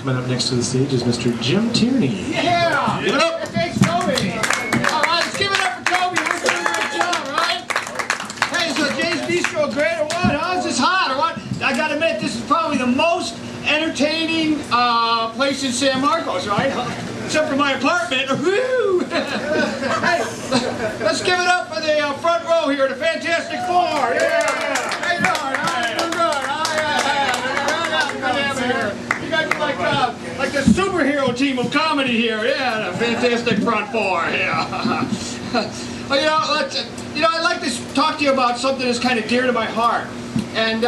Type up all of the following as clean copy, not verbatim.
Coming up next to the stage is Mr. Jim Tierney. Yeah! Give it up! Thanks, Toby! Alright, let's give it up for Toby. We're doing a great job, right? Hey, so Jay's Bistro great or what? Huh? Is this hot or what? I gotta admit, this is probably the most entertaining place in San Marcos, right? Except for my apartment. Woo! Hey, let's give it up for the front row here, the Fantastic Four. Yeah! How you doing? You guys are like the superhero team of comedy here. Yeah, the Fantastic Front Four. Yeah. Well, I'd like to talk to you about something that's kind of dear to my heart, and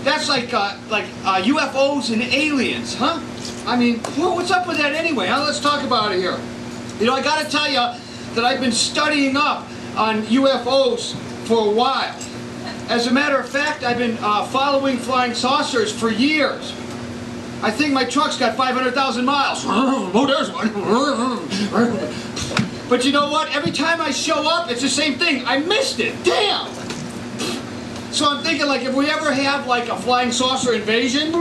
that's like UFOs and aliens, huh? I mean, well, what's up with that anyway? Huh? Let's talk about it here. You know, I got to tell you that I've been studying up on UFOs for a while. As a matter of fact, I've been following flying saucers for years. I think my truck's got 500,000 miles. Oh, there's one. But you know what? Every time I show up, it's the same thing. I missed it. Damn! So I'm thinking, like, if we ever have, like, a flying saucer invasion,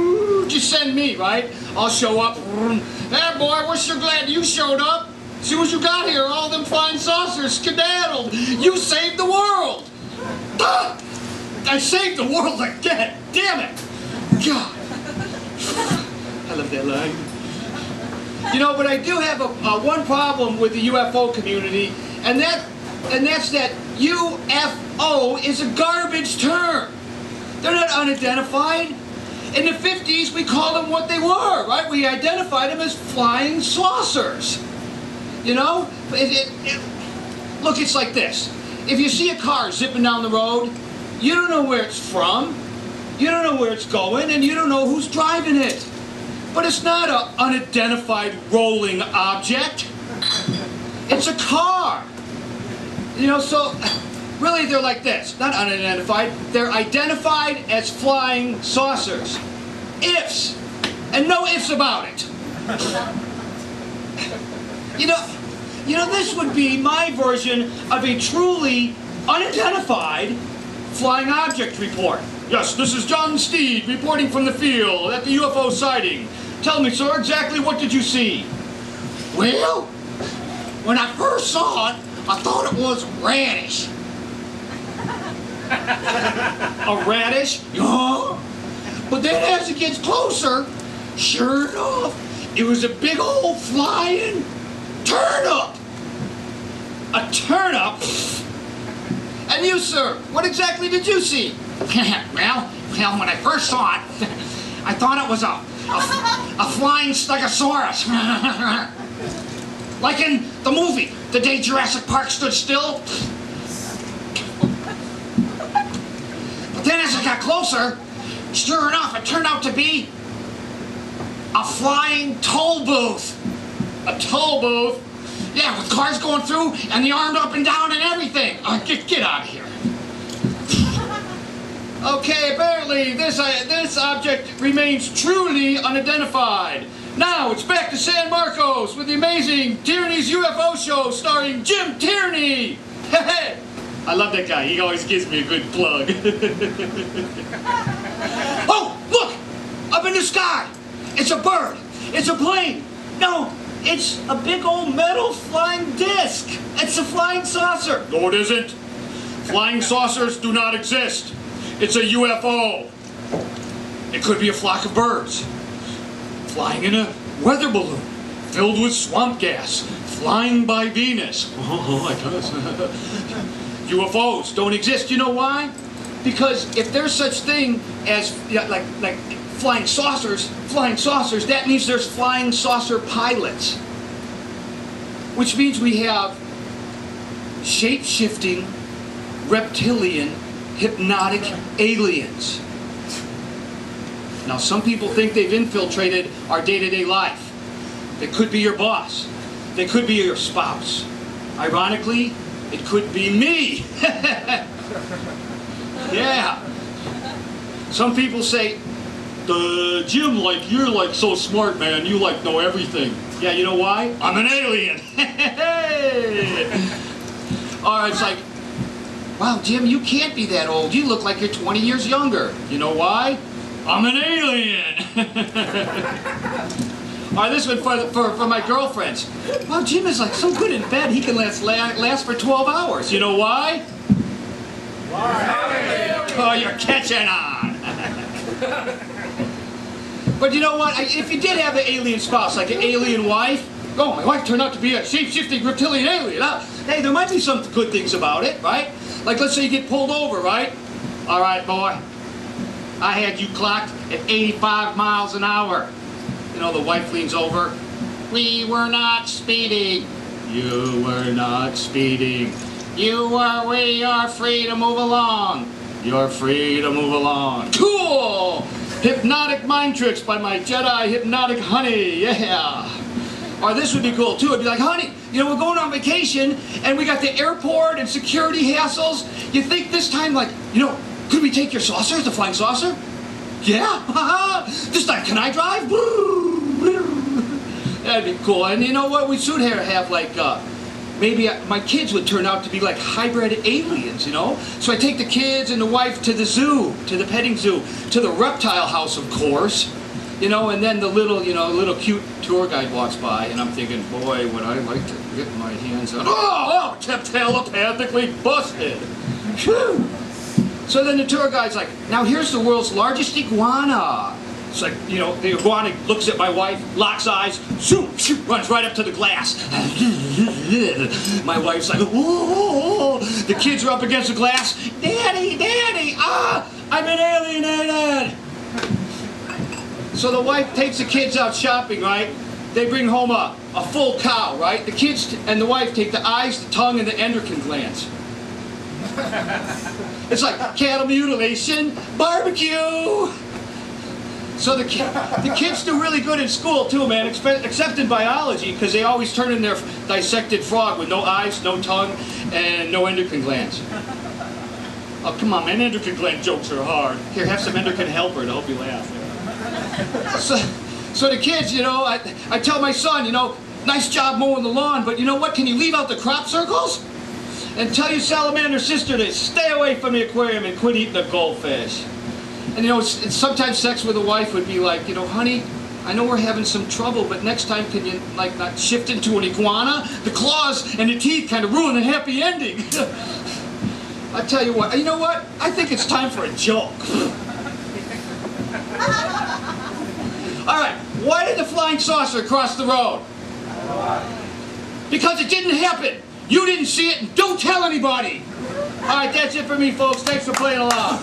just send me, right? I'll show up. Hey, boy, we're so glad you showed up. As soon as you got here, all them flying saucers skedaddled. You saved the world. I saved the world again. Damn it. God. I love that line. You know, but I do have one problem with the UFO community, and that's that UFO is a garbage term. They're not unidentified. In the 50s, we called them what they were, right? We identified them as flying saucers. You know? Look, it's like this. If you see a car zipping down the road, you don't know where it's from, you don't know where it's going, and you don't know who's driving it. But it's not an unidentified rolling object. It's a car. You know, so really they're like this. Not unidentified. They're identified as flying saucers. Ifs. And no ifs about it. You know, this would be my version of a truly unidentified flying object report. Yes, this is John Steed reporting from the field at the UFO sighting. Tell me, sir, exactly what did you see? Well, when I first saw it, I thought it was radish. A radish? Yeah. But then as it gets closer, sure enough, it was a big old flying turnip. A turnip? And you, sir, what exactly did you see? well, when I first saw it, I thought it was a flying stegosaurus. Like in the movie, The Day Jurassic Park Stood Still. But then as it got closer, sure enough, it turned out to be a flying toll booth. A toll booth? Yeah, with cars going through and the armed up and down and everything. Get out of here. Okay, apparently this object remains truly unidentified. Now it's back to San Marcos with the amazing Tierney's UFO show starring Jim Tierney. Hey, I love that guy. He always gives me a good plug. Oh, look! Up in the sky! It's a bird! It's a plane! No, it's a big old metal flying disc! It's a flying saucer! No, it isn't. Flying saucers do not exist. It's a UFO. It could be a flock of birds flying in a weather balloon filled with swamp gas, flying by Venus. Oh, I guess. UFOs don't exist. You know why? Because if there's such thing as like flying saucers, that means there's flying saucer pilots. Which means we have shape-shifting, reptilian, hypnotic aliens. Now, some people think they've infiltrated our day-to-day life. They could be your boss. They could be your spouse. Ironically, it could be me. Yeah. Some people say, Jim, like, you're like so smart, man. You like know everything. Yeah, you know why? I'm an alien. Or it's like, wow, Jim, you can't be that old. You look like you're 20 years younger. You know why? I'm an alien. All right, this one for my girlfriends. Well, Jim is like so good in bed, he can last for 12 hours. You know why? Why? Oh, you're catching on. But you know what? If you did have an alien spouse, like an alien wife, oh, my wife turned out to be a shape-shifting reptilian alien. Hey, there might be some good things about it, right? Like, let's say you get pulled over, right? All right, boy, I had you clocked at 85 miles an hour. You know, the wife leans over. We were not speeding. You were not speeding. We are free to move along. You're free to move along. Cool! Hypnotic mind tricks by my Jedi hypnotic honey. Yeah. Or this would be cool too. It'd be like, honey, you know, we're going on vacation and we got the airport and security hassles. You think this time, like, you know, could we take your saucer, the flying saucer? Yeah. This time, can I drive? That'd be cool. And you know what? We should have like, maybe my kids would turn out to be like hybrid aliens, you know? So I take the kids and the wife to the zoo, to the petting zoo, to the reptile house, of course. You know, and then the little cute tour guide walks by, and I'm thinking, boy, would I like to get my hands on. Oh, telepathically busted. Whew. So then the tour guide's like, now here's the world's largest iguana. It's like, you know, the iguana looks at my wife, locks eyes, shoot, runs right up to the glass. My wife's like, whoa. The kids are up against the glass. Daddy, I'm an alienated. So the wife takes the kids out shopping, right? They bring home a full cow, right? The kids and the wife take the eyes, the tongue, and the endocrine glands. It's like cattle mutilation, barbecue. So the kids do really good in school too, man, except in biology, because they always turn in their dissected frog with no eyes, no tongue, and no endocrine glands. Oh, come on, man, endocrine gland jokes are hard. Here, have some endocrine helper to help you laugh. So the kids, you know, I tell my son, you know, nice job mowing the lawn, but you know what, can you leave out the crop circles? And tell your salamander sister to stay away from the aquarium and quit eating the goldfish. And you know, sometimes sex with a wife would be like, you know, honey, I know we're having some trouble, but next time can you, like, not shift into an iguana? The claws and the teeth kind of ruin the happy ending. I tell you what, you know what? I think it's time for a joke. All right, why did the flying saucer cross the road? Because it didn't happen. You didn't see it, and don't tell anybody. All right, that's it for me, folks. Thanks for playing along.